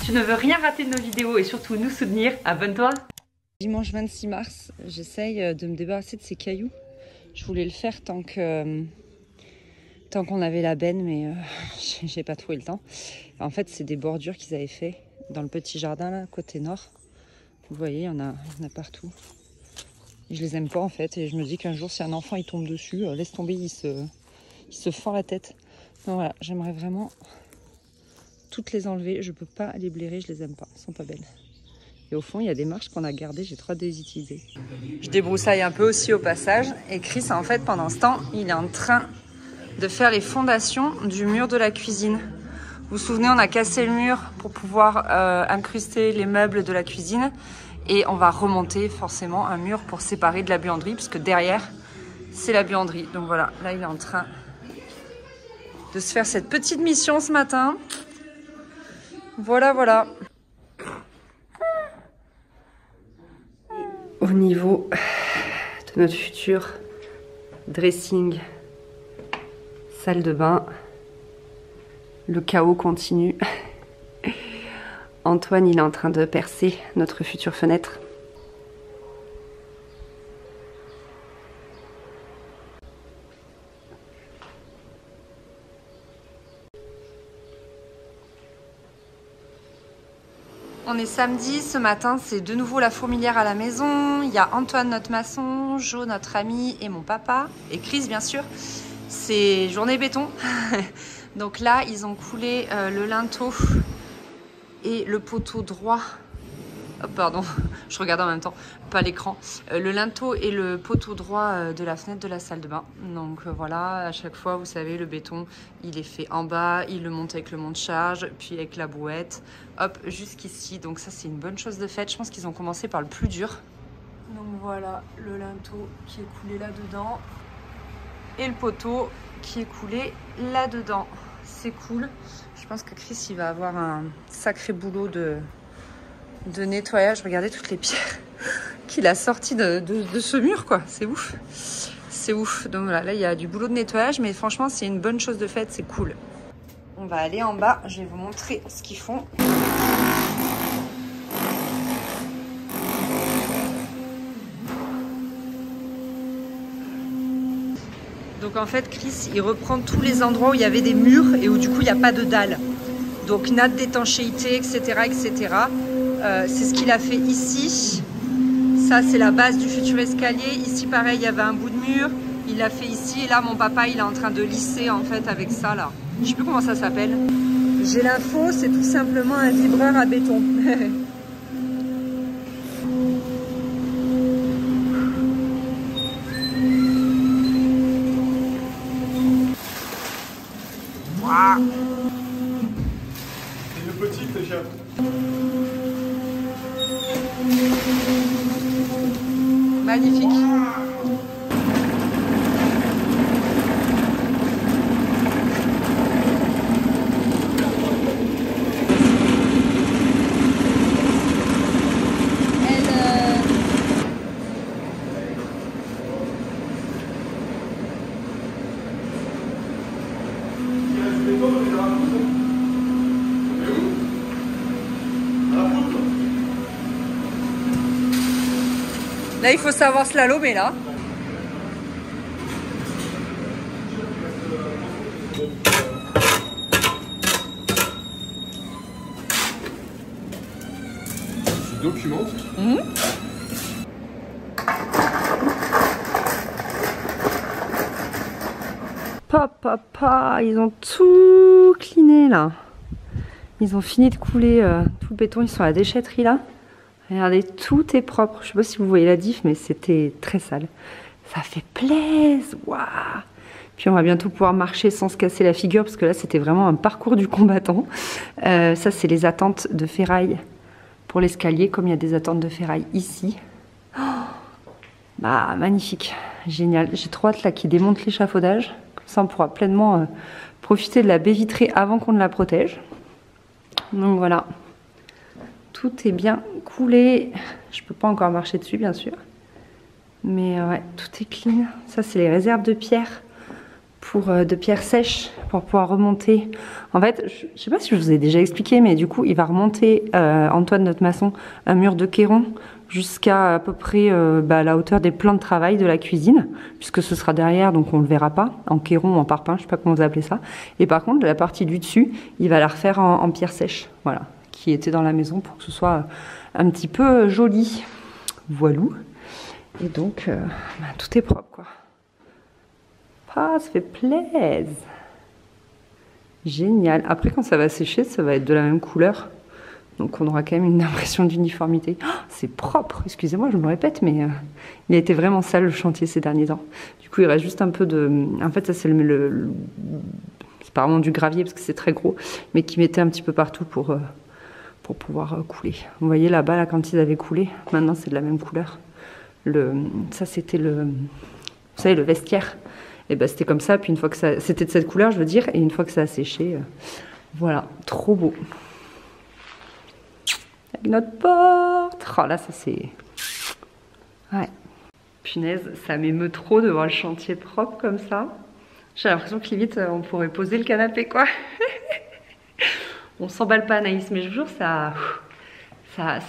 tu ne veux rien rater de nos vidéos et surtout nous soutenir, abonne-toi. Dimanche 26 mars, j'essaye de me débarrasser de ces cailloux. Je voulais le faire tant qu'on avait la benne, mais j'ai pas trouvé le temps. En fait, c'est des bordures qu'ils avaient fait dans le petit jardin là, côté nord. Vous voyez, il y en a partout. Et je les aime pas en fait, et je me dis qu'un jour, si un enfant il tombe dessus, laisse tomber, il se fend la tête. Donc voilà, j'aimerais vraiment toutes les enlever. Je peux pas les blairer, je les aime pas, elles sont pas belles. Et au fond, il y a des marches qu'on a gardées, j'ai trop hâte de les utiliser. Je débroussaille un peu aussi au passage. Et Chris, en fait, pendant ce temps, il est en train de faire les fondations du mur de la cuisine. Vous vous souvenez, on a cassé le mur pour pouvoir incruster les meubles de la cuisine. Et on va remonter forcément un mur pour séparer de la buanderie, parce que derrière, c'est la buanderie. Donc voilà, là, il est en train de se faire cette petite mission ce matin. Voilà, voilà. Au niveau de notre futur dressing, salle de bain, le chaos continue. Antoine, il est en train de percer notre future fenêtre. On est samedi, ce matin c'est de nouveau la fourmilière à la maison. Il y a Antoine notre maçon, Jo notre ami et mon papa, et Chris bien sûr. C'est journée béton. Donc là ils ont coulé le linteau et le poteau droit. Oh, pardon, je regarde en même temps, pas l'écran. Le linteau et le poteau droit de la fenêtre de la salle de bain. Donc voilà, à chaque fois, vous savez, le béton, il est fait en bas, il le monte avec le monte-charge, puis avec la brouette, hop, jusqu'ici. Donc ça, c'est une bonne chose de faite. Je pense qu'ils ont commencé par le plus dur. Donc voilà, le linteau qui est coulé là-dedans et le poteau qui est coulé là-dedans. C'est cool. Je pense que Chris, il va avoir un sacré boulot de nettoyage. Regardez toutes les pierres qu'il a sorties de ce mur, quoi. C'est ouf. C'est ouf. Donc voilà, là, il y a du boulot de nettoyage, mais franchement, c'est une bonne chose de faite. C'est cool. On va aller en bas. Je vais vous montrer ce qu'ils font. Donc en fait, Chris, il reprend tous les endroits où il y avait des murs et où du coup, il n'y a pas de dalle. Donc natte d'étanchéité, etc., etc. C'est ce qu'il a fait ici. Ça, c'est la base du futur escalier. Ici, pareil, il y avait un bout de mur. Il l'a fait ici. Et là, mon papa, il est en train de lisser, en fait, avec ça, là. Je sais plus comment ça s'appelle. J'ai l'info, c'est tout simplement un vibreur à béton. Wow. C'est une petite déjà. Magnifique. Là, il faut savoir slalomer, là. Tu documentes. Papa, ils ont tout cleané, là. Ils ont fini de couler tout le béton. Ils sont à la déchetterie, là. Regardez, tout est propre. Je sais pas si vous voyez la diff, mais c'était très sale. Ça fait plaisir. Waouh. Puis on va bientôt pouvoir marcher sans se casser la figure, parce que là, c'était vraiment un parcours du combattant. Ça, c'est les attentes de ferraille pour l'escalier, comme il y a des attentes de ferraille ici. Oh, bah, magnifique. Génial. J'ai trop hâte là qu'ils démontent l'échafaudage. Comme ça, on pourra pleinement profiter de la baie vitrée avant qu'on ne la protège. Donc voilà. Tout est bien coulé. Je peux pas encore marcher dessus, bien sûr. Mais ouais, tout est clean. Ça, c'est les réserves de pierre de pierres sèches pour pouvoir remonter. En fait, je sais pas si je vous ai déjà expliqué, mais du coup, il va remonter, Antoine, notre maçon, un mur de Queyron jusqu'à à peu près la hauteur des plans de travail de la cuisine, puisque ce sera derrière, donc on le verra pas, en Queyron ou en parpaing, je sais pas comment vous appelez ça. Et par contre, la partie du dessus, il va la refaire en pierre sèche, voilà, qui était dans la maison pour que ce soit un petit peu joli. Voilou. Et donc, tout est propre, quoi. Ah, ça fait plaisir. Génial. Après, quand ça va sécher, ça va être de la même couleur. Donc, on aura quand même une impression d'uniformité. Oh, c'est propre. Excusez-moi, je me répète, mais il a été vraiment sale, le chantier, ces derniers temps. Du coup, il reste juste un peu de... En fait, ça, c'est c'est pas vraiment du gravier, parce que c'est très gros, mais qui mettait un petit peu partout pour pouvoir couler. Vous voyez là-bas, là, quand ils avaient coulé, maintenant, c'est de la même couleur. Ça, c'était vous savez, le vestiaire. Et ben c'était comme ça, puis une fois que ça... C'était de cette couleur, je veux dire, et une fois que ça a séché, voilà, trop beau. Avec notre porte. Oh là, ça c'est... Ouais. Punaise, ça m'émeut trop de voir le chantier propre comme ça. J'ai l'impression que limite, on pourrait poser le canapé, quoi. On s'emballe pas, Anaïs, mais je vous jure, ça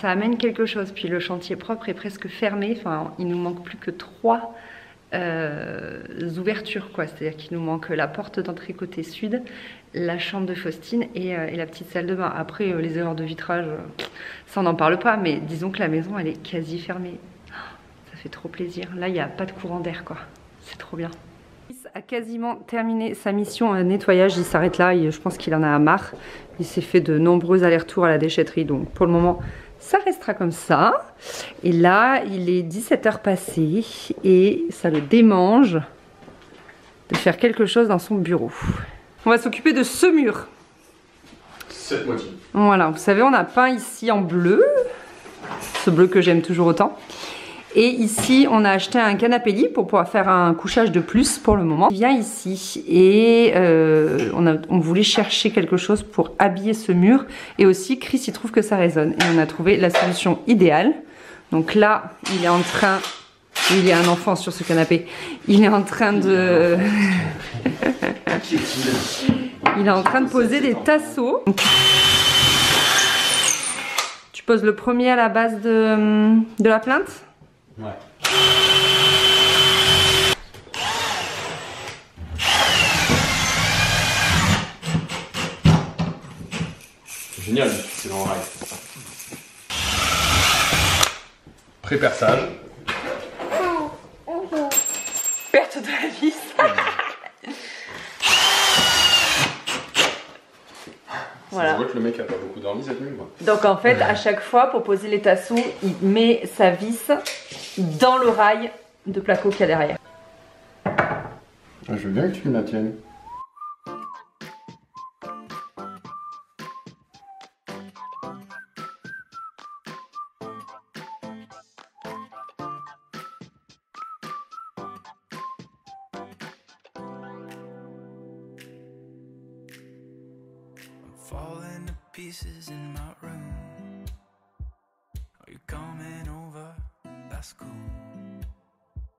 amène quelque chose. Puis le chantier propre est presque fermé. Enfin, il nous manque plus que 3 ouvertures, quoi. C'est-à-dire qu'il nous manque la porte d'entrée côté sud, la chambre de Faustine et la petite salle de bain. Après, les erreurs de vitrage, ça on n'en parle pas, mais disons que la maison, elle est quasi fermée. Ça fait trop plaisir. Là, il n'y a pas de courant d'air, quoi. C'est trop bien. A quasiment terminé sa mission nettoyage, il s'arrête là, je pense qu'il en a marre. Il s'est fait de nombreux allers-retours à la déchetterie, donc pour le moment ça restera comme ça. Et là il est 17h passées et ça le démange de faire quelque chose dans son bureau. On va s'occuper de ce mur. Cette moitié. Voilà, vous savez, on a peint ici en bleu, ce bleu que j'aime toujours autant. Et ici, on a acheté un canapé lit pour pouvoir faire un couchage de plus pour le moment. Il vient ici et on voulait chercher quelque chose pour habiller ce mur. Et aussi, Chris, il trouve que ça résonne. Et on a trouvé la solution idéale. Donc là, il est en train... Il y a un enfant sur ce canapé. Il est en train de... Il est en train de poser des tasseaux. Tu poses le premier à la base de la plinthe. Ouais. C'est génial, c'est dans le rail. Pré-perçage. Perte de la vis. Voilà. On voit que le mec a pas beaucoup dormi cette nuit, quoi. Donc en fait, à chaque fois, pour poser les tasseaux, il met sa vis dans le rail de placo qu'il y a derrière. Je veux bien que tu me la tiennes. Falling to pieces in my room. Are you coming over? That's cool.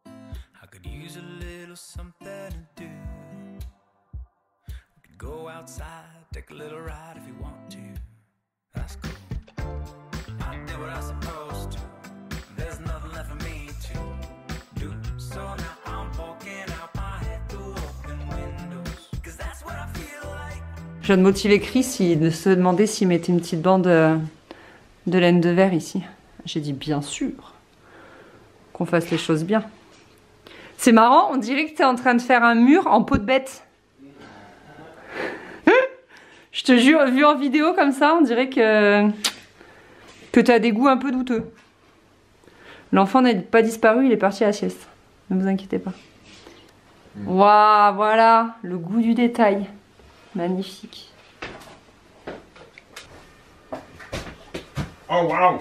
I could use a little something to do. We could go outside, take a little ride if you want to. That's cool. I did what I was supposed to. There's nothing left for me to do. So now I'm walking out my head through open windows. Cause that's what I feel like. Je viens de motiver Chris, il se demandait s'il mettait une petite bande de laine de verre ici. J'ai dit bien sûr, qu'on fasse les choses bien. C'est marrant, on dirait que tu es en train de faire un mur en peau de bête. Je te jure, vu en vidéo comme ça, on dirait que tu as des goûts un peu douteux. L'enfant n'est pas disparu, il est parti à la sieste. Ne vous inquiétez pas. Waouh, voilà, le goût du détail. Magnifique. Oh waouh!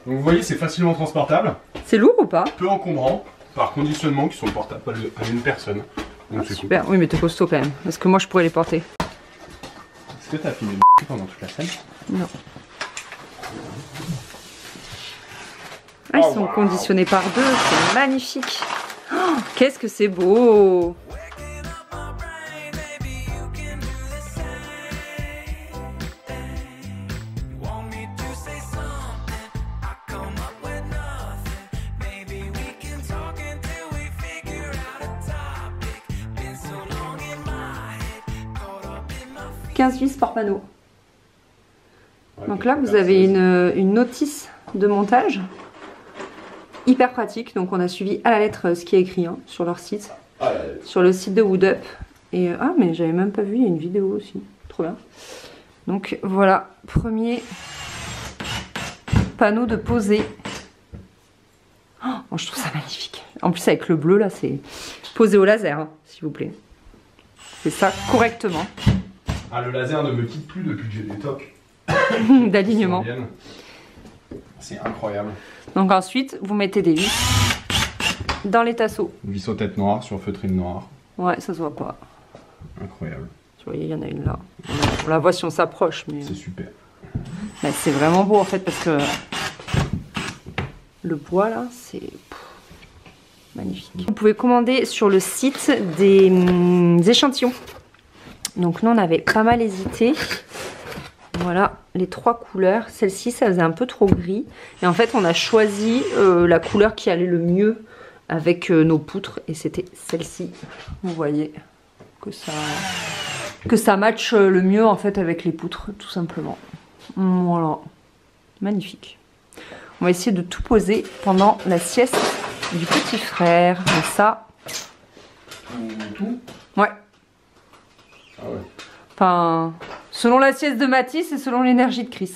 Donc vous voyez, c'est facilement transportable. C'est lourd ou pas? Peu encombrant, par conditionnement qui sont portables à une personne. Donc c'est super, cool. Oui mais t'es costaud quand même. Est-ce que moi je pourrais les porter? Est-ce que t'as filmé pendant toute la scène? Non. Ah, ils sont conditionnés par deux, c'est magnifique. Oh, qu'est-ce que c'est beau! 15 vis par panneau. Ouais, Donc là, vous avez une notice de montage. Hyper pratique. Donc on a suivi à la lettre ce qui est écrit hein, sur leur site. Sur le site de Woodup. Et ah, mais j'avais même pas vu, il y a une vidéo aussi. Trop bien. Donc voilà, premier panneau de posé. Oh, je trouve ça magnifique. En plus avec le bleu là, c'est posé au laser, hein, s'il vous plaît. C'est ça correctement. Ah, le laser ne me quitte plus depuis que j'ai des tocs. D'alignement. C'est incroyable. Donc ensuite, vous mettez des vis dans les tasseaux. Vis aux têtes noires sur feutrine noire. Ouais, ça se voit pas. Incroyable. Tu vois, il y en a une là. On la voit si on s'approche, mais C'est super. bah, c'est vraiment beau en fait parce que le bois là, c'est magnifique. Vous pouvez commander sur le site des échantillons. Donc nous on avait pas mal hésité. Voilà les 3 couleurs. Celle-ci ça faisait un peu trop gris. Et en fait on a choisi la couleur qui allait le mieux avec nos poutres. Et c'était celle-ci. Vous voyez que ça matche le mieux en fait avec les poutres tout simplement. Voilà. Magnifique. On va essayer de tout poser pendant la sieste du petit frère. Mais ça... Tout. Ouais. Ah ouais. Enfin, selon la sieste de Mathis et selon l'énergie de Chris.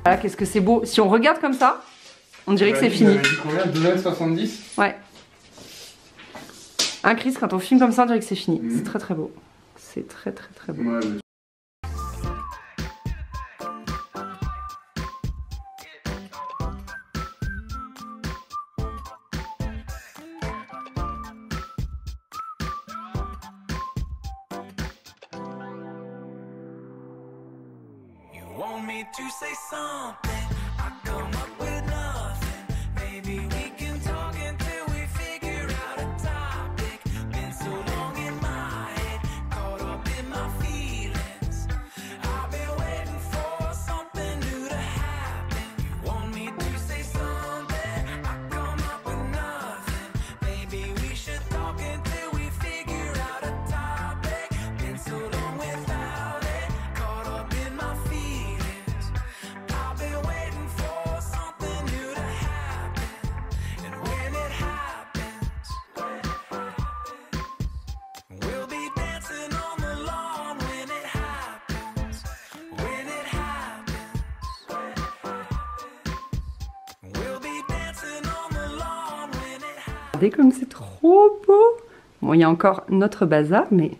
Voilà, qu'est-ce que c'est beau. Si on regarde comme ça, on dirait que c'est fini. Combien 2,70 ? Ouais. Hein, Chris, quand on filme comme ça, on dirait que c'est fini. C'est très très beau. C'est très très très beau. Ouais, mais... Want me to say something? I come up with nothing. Maybe we can talk until we figure out a topic. Been so long in my head, caught up in my feelings. I've been waiting for something new to happen. You want me to say something? I come up with nothing. Maybe we should talk until we figure out a topic. Been so long without it, caught up in my feelings. Regardez comme c'est trop beau. Bon, il y a encore notre bazar, mais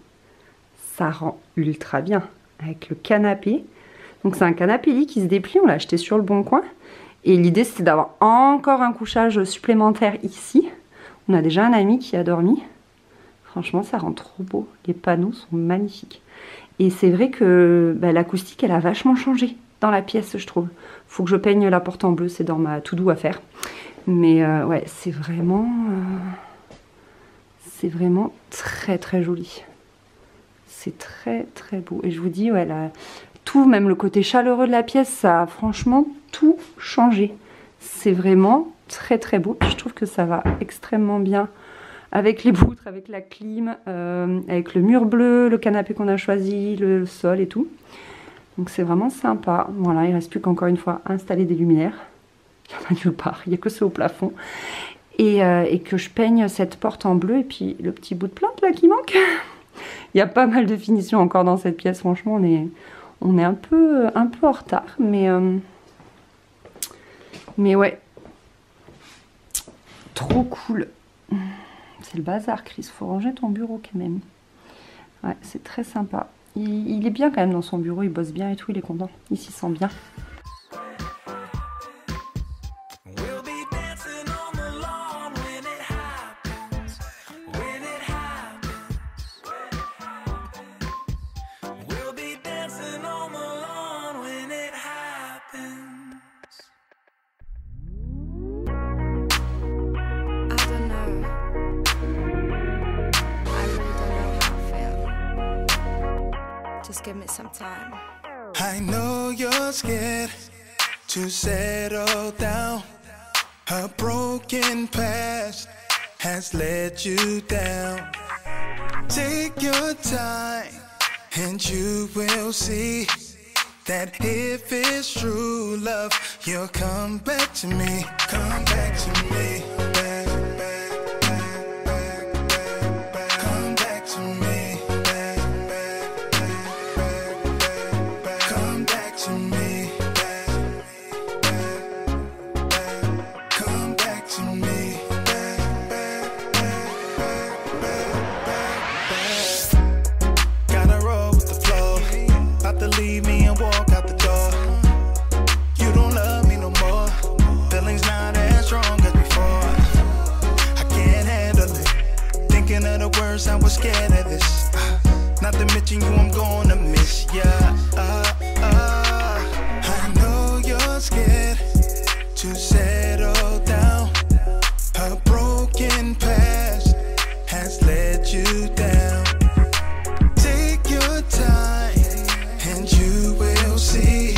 ça rend ultra bien avec le canapé. Donc c'est un canapé lit qui se déplie, on l'a acheté sur le Bon Coin. Et l'idée c'était d'avoir encore un couchage supplémentaire ici. On a déjà un ami qui a dormi. Franchement ça rend trop beau, les panneaux sont magnifiques. Et c'est vrai que bah, l'acoustique elle a vachement changé dans la pièce je trouve. Faut que je peigne la porte en bleu, c'est dans ma to-do à faire. Mais ouais c'est vraiment très très joli. C'est très très beau. Et je vous dis ouais tout, même le côté chaleureux de la pièce, ça a franchement tout changé. C'est vraiment très très beau. Je trouve que ça va extrêmement bien avec les poutres, avec la clim, avec le mur bleu, le canapé qu'on a choisi, le sol et tout. Donc c'est vraiment sympa. Voilà, il ne reste plus qu'encore une fois à installer des luminaires. Il n'y en a nulle part, il n'y a que ceux au plafond. Et que je peigne cette porte en bleu et puis le petit bout de plinthe là qui manque. Il y a pas mal de finitions encore dans cette pièce, franchement on est un peu en retard, mais ouais, trop cool. C'est le bazar, Chris, faut ranger ton bureau quand même. Ouais, c'est très sympa. Il est bien quand même dans son bureau, il bosse bien et tout, il est content, il s'y sent bien. Just give me some time. I know you're scared to settle down. A broken past has let you down. Take your time and you will see that if it's true love, you'll come back to me. Come back to me. Back, back, back, back, back, back. Come back to me. Back, back, back, back, back, back. Come back to me. Back, back, back. Come back to me. Back, back, back, back, back, back. Gotta roll with the flow. About to leave me and walk out the door. You don't love me no more. Feelings not as strong as before. I can't handle it. Thinking of the words, I was scared of this. Not to mention you, I'm gonna miss ya. I know you're scared to settle down. A broken past has let you down. Take your time and you will see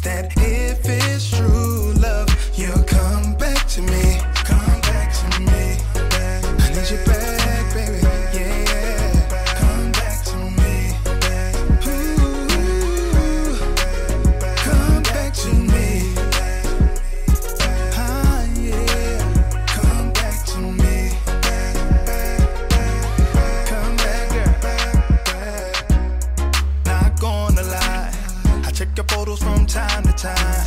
that if it's true love, you'll come back to me. Come back to me. Back. I need you back, baby. Yeah. Come back to me. Back. Ooh. Come back to me. Ah, yeah. Come back to me. Back, back, back. Come back, girl. Not gonna lie, I check your photos from time to time.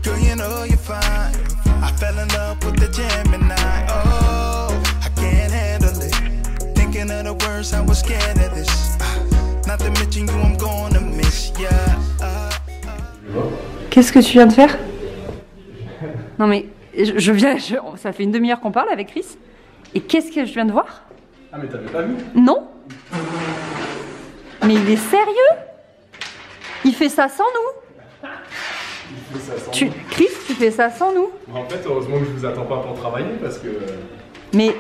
Girl, you know you're fine. I fell in love with the Gemini. Oh, I can't handle it. Thinking of the words, I was scared of this. Not to mention you, I'm gonna miss ya. Qu'est-ce que tu viens de faire? Non mais, ça fait une demi-heure qu'on parle avec Chris. Et qu'est-ce que je viens de voir? Ah mais t'avais pas vu? Non. Mais il est sérieux? Il fait ça sans nous? Il fait ça sans nous. Chris, tu fais ça sans nous? En fait, heureusement que je vous attends pas pour travailler parce que... Mais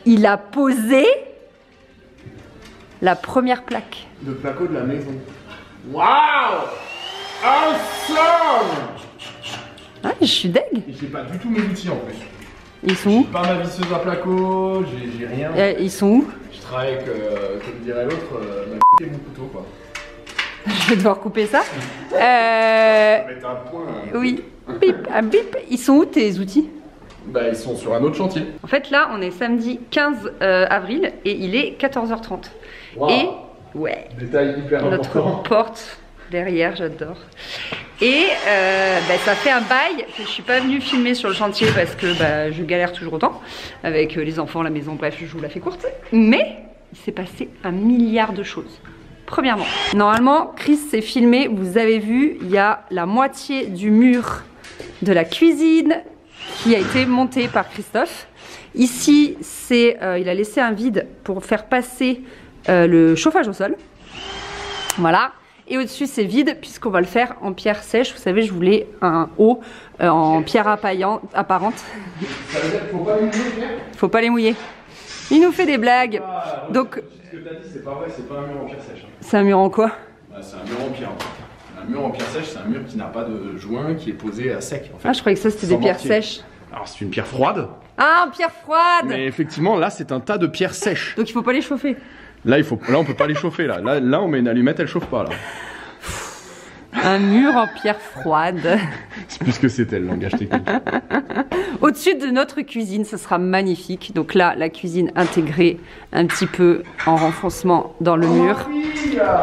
il a posé la première plaque. Le placo de la maison. Waouh! Awesome! Ah, je suis deg. Et j'ai pas du tout mes outils en plus. Ils sont où? Pas ma visseuse à placo, j'ai rien. Ils sont où? Je travaille avec, comme dirait l'autre, ma et mon couteau quoi. Je vais devoir couper ça. Mettre un point. Oui. Bip, ah, bip. Ils sont où tes outils? Bah ils sont sur un autre chantier. En fait là on est samedi 15 avril et il est 14h30. Wow. Et ouais, Détail hyper notre important. porte derrière, j'adore. Et ça fait un bail que je suis pas venue filmer sur le chantier parce que je galère toujours autant avec les enfants, la maison, bref je vous la fais courte. Mais il s'est passé un milliard de choses. Premièrement, normalement Chris s'est filmé, vous avez vu, il y a la moitié du mur de la cuisine qui a été monté par Christophe. Ici, c'est il a laissé un vide pour faire passer le chauffage au sol. Voilà. Et au-dessus, c'est vide puisqu'on va le faire en pierre sèche. Vous savez, je voulais un haut en pierre apparente. Ça veut dire qu'il faut pas les mouiller, Pierre? Faut pas les mouiller. Il nous fait des blagues. Ah, Donc, ce que t'as dit, c'est pas vrai, c'est pas un mur en pierre sèche. Hein. C'est un mur en quoi? Bah, c'est un mur en pierre. Un mur en pierre sèche, c'est un mur qui n'a pas de joint, qui est posé à sec. En fait. Ah, je croyais que ça c'était des pierres sèches. Alors, c'est une pierre froide. Ah, pierre froide. Mais effectivement, là, c'est un tas de pierres sèches. Donc, il faut pas les chauffer. Là, on peut pas les chauffer. Là, on met une allumette, elle chauffe pas. Là. Un mur en pierre froide. C'est plus que c'était le langage technique. Au-dessus de notre cuisine, ce sera magnifique. Donc là, la cuisine intégrée un petit peu en renfoncement dans le mur.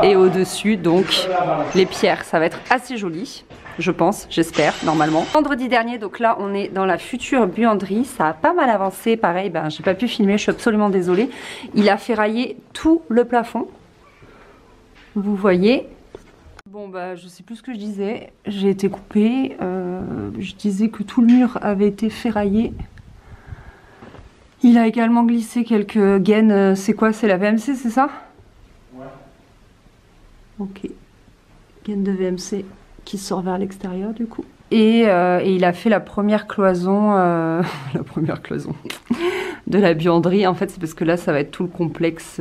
Et au-dessus, donc, les pierres. Ça va être assez joli, je pense, j'espère, normalement. Vendredi dernier, donc là, on est dans la future buanderie. Ça a pas mal avancé. Pareil, j'ai pas pu filmer, je suis absolument désolée. Il a ferraillé tout le plafond. Vous voyez. Bon je sais plus ce que je disais, j'ai été coupée, je disais que tout le mur avait été ferraillé. Il a également glissé quelques gaines, c'est quoi, c'est la VMC, c'est ça? Ouais. Ok, gaine de VMC qui sort vers l'extérieur du coup. Et il a fait la première cloison, de la buanderie. En fait, c'est parce que là, ça va être tout le complexe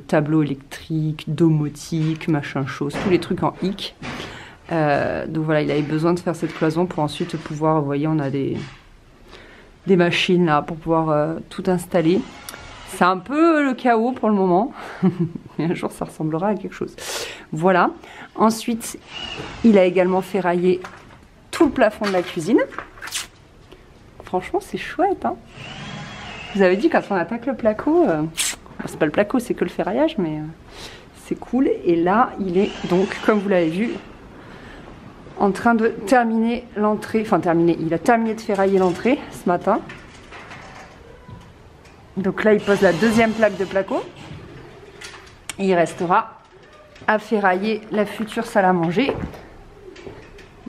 tableau électrique, domotique, machin chose, tous les trucs en hic. Donc voilà, il avait besoin de faire cette cloison pour ensuite pouvoir, vous voyez, on a des machines là pour pouvoir tout installer. C'est un peu le chaos pour le moment, mais un jour ça ressemblera à quelque chose. Voilà. Ensuite, il a également ferraillé tout le plafond de la cuisine. Franchement, c'est chouette, hein. Vous avez dit quand on attaque le placo, c'est pas le placo, c'est que le ferraillage, mais c'est cool. Et là, il est donc, comme vous l'avez vu, en train de terminer l'entrée. Enfin, il a terminé de ferrailler l'entrée ce matin. Donc là, il pose la deuxième plaque de placo. Et il restera à ferrailler la future salle à manger.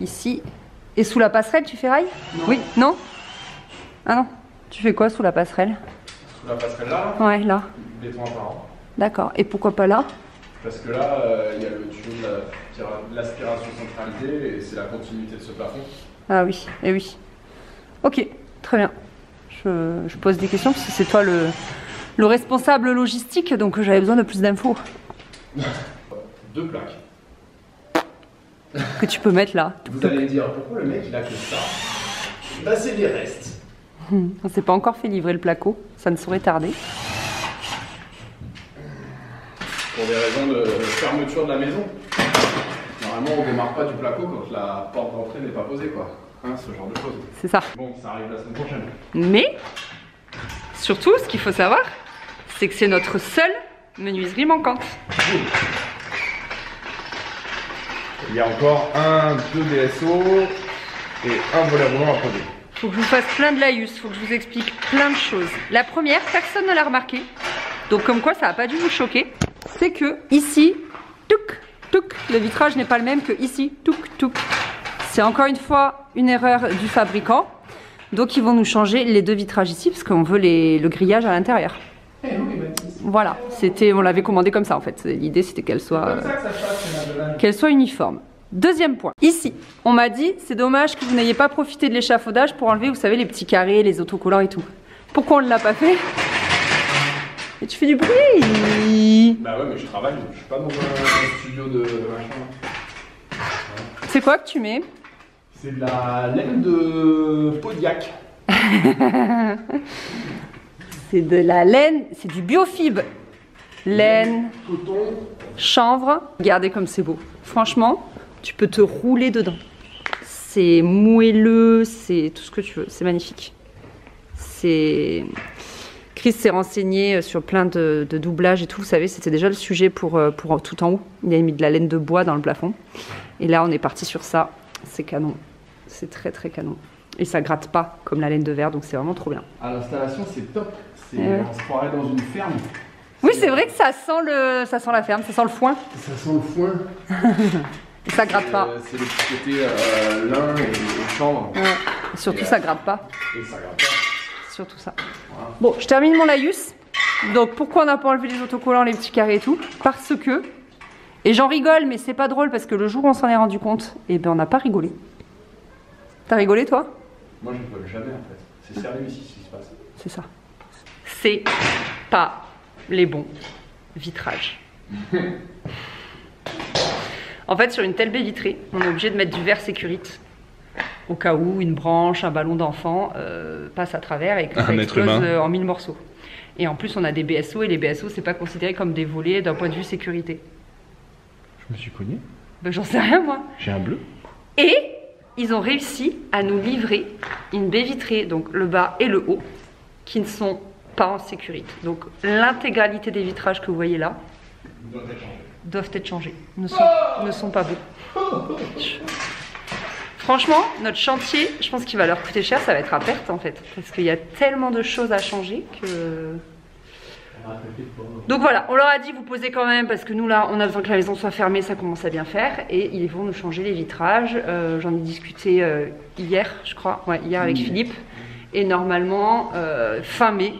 Ici. Et sous la passerelle, tu ferrailles? Non. Oui, non? Ah non. Tu fais quoi sous la passerelle? Sous la passerelle là? Ouais, là. Béton apparent. D'accord. Et pourquoi pas là? Parce que là, il y a le tuyau de l'aspiration centralisée et c'est la continuité de ce plafond. Ah oui, et oui. Ok, très bien. Je pose des questions parce que c'est toi le responsable logistique, donc j'avais besoin de plus d'infos. 2 plaques. Que tu peux mettre là. Vous allez me dire, pourquoi le mec il a que ça? Bah c'est des restes. On s'est pas encore fait livrer le placo, ça ne saurait tarder. Pour des raisons de fermeture de la maison. Normalement on démarre pas du placo quand la porte d'entrée n'est pas posée quoi. Hein, ce genre de choses. C'est ça. Bon, ça arrive la semaine prochaine. Mais, surtout, ce qu'il faut savoir, c'est que c'est notre seule menuiserie manquante. Il y a encore 2 DSO et un volet roulant à poser. Faut que je vous fasse plein de laïus, faut que je vous explique plein de choses. La première, personne ne l'a remarqué, donc comme quoi ça n'a pas dû vous choquer, c'est que ici, touc, touc, le vitrage n'est pas le même que ici, touc, touc. C'est encore une fois une erreur du fabricant. Donc ils vont nous changer les 2 vitrages ici parce qu'on veut le grillage à l'intérieur. Voilà, on l'avait commandé comme ça en fait. L'idée c'était qu'elle soit uniforme. Deuxième point, ici, on m'a dit c'est dommage que vous n'ayez pas profité de l'échafaudage pour enlever, vous savez, les petits carrés, les autocollants et tout. Pourquoi on ne l'a pas fait? Et tu fais du bruit. Bah ouais, mais je travaille, je suis pas dans un studio de machin. C'est quoi que tu mets? C'est de la laine de Podiac. C'est de la laine, c'est du biofib. Laine, coton, chanvre. Regardez comme c'est beau. Franchement, tu peux te rouler dedans. C'est moelleux, c'est tout ce que tu veux. C'est magnifique. Chris s'est renseigné sur plein de doublages et tout. Vous savez, c'était déjà le sujet pour tout en haut. Il a mis de la laine de bois dans le plafond. Et là, on est parti sur ça. C'est canon. C'est très très canon. Et ça gratte pas comme la laine de verre, donc c'est vraiment trop bien. À l'installation, c'est top. On se croirait dans une ferme. Oui, c'est vrai que ça sent la ferme, ça sent le foin. Ça sent le foin. Et ça gratte pas. C'est le petit côté lin et chanvre. Ouais. Et surtout, ça gratte pas. Et ça gratte pas. Surtout ça. Voilà. Bon, je termine mon laïus. Donc, pourquoi on n'a pas enlevé les autocollants, les petits carrés et tout? Parce que, et j'en rigole, mais c'est pas drôle parce que le jour où on s'en est rendu compte, eh ben on n'a pas rigolé. T'as rigolé, toi? Moi, je rigole jamais en fait. C'est sérieux ici ce qui se passe. C'est ça. C'est pas les bons vitrages. En fait, sur une telle baie vitrée, on est obligé de mettre du verre sécurite au cas où une branche, un ballon d'enfant passe à travers et que ça explose en 1000 morceaux. Et en plus, on a des BSO et les BSO, c'est pas considéré comme des volets d'un point de vue sécurité. Je me suis cogné. Ben, j'en sais rien, moi. J'ai un bleu. Et ils ont réussi à nous livrer une baie vitrée, donc le bas et le haut, qui ne sont pas en sécurité. Donc l'intégralité des vitrages que vous voyez là doivent être changés. Ne sont pas beaux. Franchement, notre chantier, je pense qu'il va leur coûter cher, ça va être à perte en fait. Parce qu'il y a tellement de choses à changer que... Donc voilà, on leur a dit vous posez quand même parce que nous là on a besoin que la maison soit fermée, ça commence à bien faire et ils vont nous changer les vitrages. J'en ai discuté hier je crois, ouais, hier avec Philippe et normalement fin mai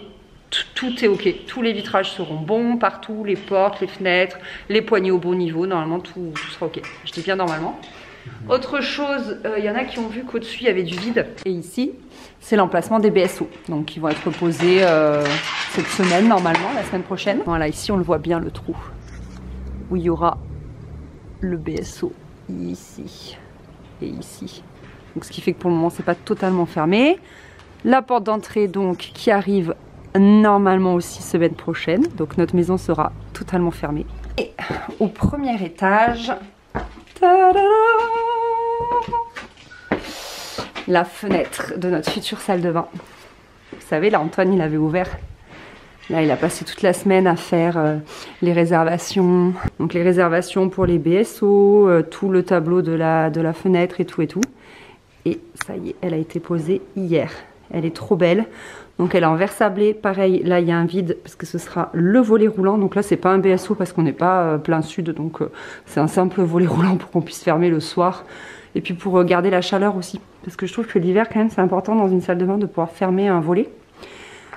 tout est ok, tous les vitrages seront bons partout, les portes, les fenêtres, les poignées au bon niveau, normalement tout sera ok. Je dis bien normalement Autre chose, il y en a qui ont vu qu'au-dessus il y avait du vide. Et ici, c'est l'emplacement des BSO. Donc ils vont être posés cette semaine normalement, la semaine prochaine. Voilà, ici on le voit bien le trou où il y aura le BSO ici et ici. Donc ce qui fait que pour le moment c'est pas totalement fermé. La porte d'entrée donc qui arrive normalement aussi semaine prochaine. Donc notre maison sera totalement fermée. Et au premier étage, la fenêtre de notre future salle de bain. Vous savez, là Antoine il avait ouvert. Là il a passé toute la semaine à faire les réservations. Donc les réservations pour les BSO, tout le tableau de la fenêtre et tout et tout. Et ça y est, elle a été posée hier. Elle est trop belle. Donc elle est en verre sablé. Pareil, là il y a un vide parce que ce sera le volet roulant. Donc là c'est pas un BSO parce qu'on n'est pas plein sud. Donc c'est un simple volet roulant pour qu'on puisse fermer le soir. Et puis pour garder la chaleur aussi. Parce que je trouve que l'hiver quand même c'est important dans une salle de bain de pouvoir fermer un volet.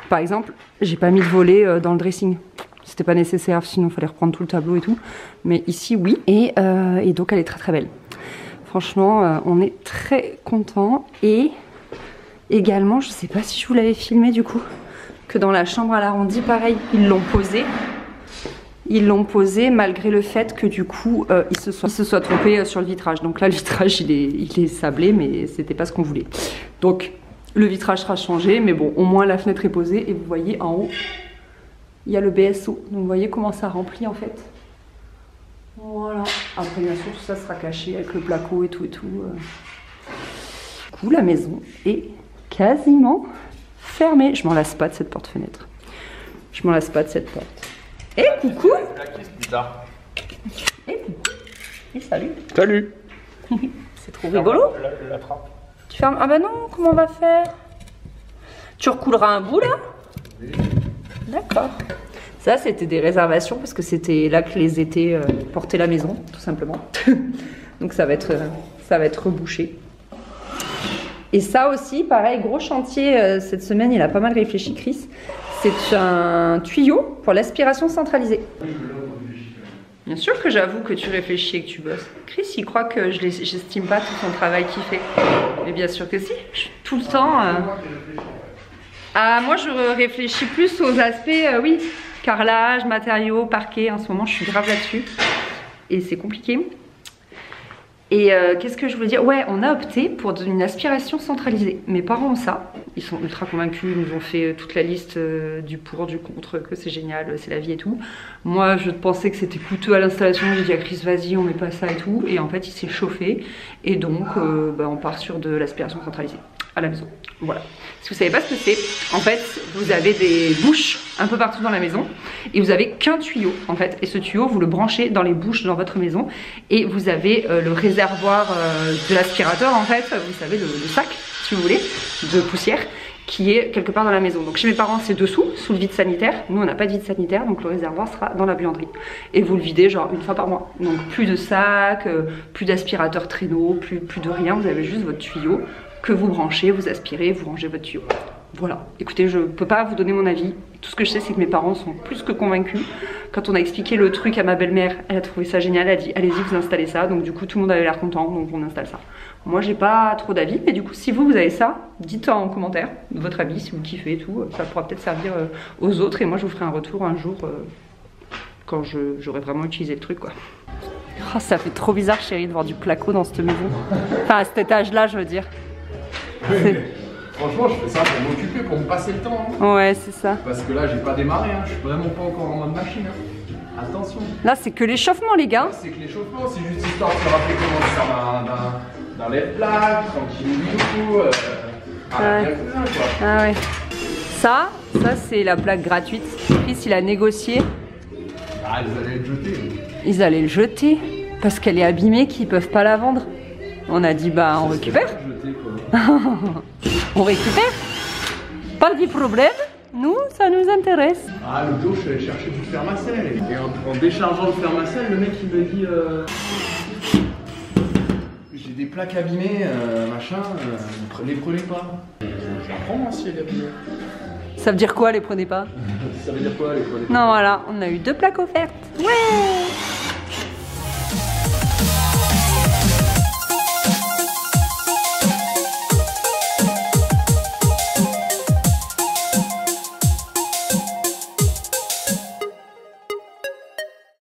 Par exemple, j'ai pas mis de volet dans le dressing. C'était pas nécessaire, sinon il fallait reprendre tout le tableau et tout. Mais ici oui. Et donc elle est très très belle. Franchement, on est très content. Et également, je sais pas si je vous l'avais filmé du coup, que dans la chambre à l'arrondi, pareil, ils l'ont posé. Ils l'ont posé malgré le fait que du coup, ils se soient trompés sur le vitrage. Donc là, le vitrage, il est sablé, mais c'était pas ce qu'on voulait. Donc, le vitrage sera changé, mais bon, au moins la fenêtre est posée. Et vous voyez en haut, il y a le BSO. Donc vous voyez comment ça remplit en fait. Voilà. Après, bien sûr, tout ça sera caché avec le placo et tout et tout. Du coup, la maison est quasiment fermée. Je m'en lasse pas de cette porte-fenêtre. Je m'en lasse pas de cette porte. Et coucou. Et coucou. Et salut. Salut. C'est trop rigolo. La trappe. Tu fermes. Ah bah non, comment on va faire? Tu recouleras un bout là? Oui. D'accord. Ça, c'était des réservations parce que c'était là que les étés portaient la maison, tout simplement. Donc ça va être rebouché. Et ça aussi, pareil, gros chantier cette semaine, il a pas mal réfléchi, Chris. C'est un tuyau pour l'aspiration centralisée. Bien sûr que j'avoue que tu réfléchis et que tu bosses. Chris, il croit que je n'estime pas tout son travail qu'il fait. Mais bien sûr que si, tout le temps. Ah, moi, je réfléchis plus aux aspects, oui, carrelage, matériaux, parquet. En ce moment, je suis grave là-dessus. Et c'est compliqué. Et qu'est-ce que je voulais dire? Ouais, on a opté pour une aspiration centralisée. Mes parents ont ça. Ils sont ultra convaincus. Ils nous ont fait toute la liste du pour, du contre, que c'est génial, c'est la vie et tout. Moi, je pensais que c'était coûteux à l'installation. J'ai dit à Chris, vas-y, on met pas ça et tout. Et en fait, il s'est chauffé. Et donc, on part sur de l'aspiration centralisée à la maison. Voilà. Si vous savez pas ce que c'est, en fait, vous avez des bouches un peu partout dans la maison et vous avez qu'un tuyau en fait. Et ce tuyau, vous le branchez dans les bouches dans votre maison et vous avez le réservoir de l'aspirateur en fait. Vous savez, le sac, si vous voulez, de poussière qui est quelque part dans la maison. Donc chez mes parents, c'est dessous, sous le vide sanitaire. Nous, on n'a pas de vide sanitaire, donc le réservoir sera dans la buanderie. Et vous le videz genre une fois par mois. Donc plus de sac, plus d'aspirateur traîneau, plus de rien. Vous avez juste votre tuyau que vous branchez, vous aspirez, vous rangez votre tuyau. Voilà. Écoutez, je peux pas vous donner mon avis. Tout ce que je sais, c'est que mes parents sont plus que convaincus. Quand on a expliqué le truc à ma belle-mère, elle a trouvé ça génial. Elle a dit, allez-y, vous installez ça. Donc du coup, tout le monde avait l'air content, donc on installe ça. Moi, j'ai pas trop d'avis, mais du coup, si vous avez ça, dites en commentaire votre avis, si vous kiffez et tout. Ça pourra peut-être servir aux autres. Et moi, je vous ferai un retour un jour quand j'aurai vraiment utilisé le truc, quoi. Oh, ça fait trop bizarre, chérie, de voir du placo dans cette maison. Enfin, à cet étage-là, je veux dire. Oui, franchement, je fais ça pour m'occuper, pour me passer le temps. Hein. Ouais, c'est ça. Parce que là, j'ai pas démarré, hein. Je suis vraiment pas encore en mode machine. Hein. Attention. Là, c'est que l'échauffement, les gars. C'est que l'échauffement, c'est juste histoire de se rappeler comment faire d'un lait plat, tranquille, Ah ouais. Ça c'est la plaque gratuite. Chris, il a négocié. Ah, ils allaient le jeter. Ils allaient le jeter parce qu'elle est abîmée, qu'ils peuvent pas la vendre. On a dit, bah, on récupère. On récupère. Pas de problème. Nous, ça nous intéresse. Ah, le dos, je suis allé chercher du Fermacell. Et en déchargeant le Fermacell, le mec, il me dit j'ai des plaques abîmées, machin, les prenez pas. J'apprends, moi, si elle est abîmée. Ça veut dire quoi, les prenez pas? Ça veut dire quoi, les prenez pas? Non, voilà, on a eu 2 plaques offertes. Ouais.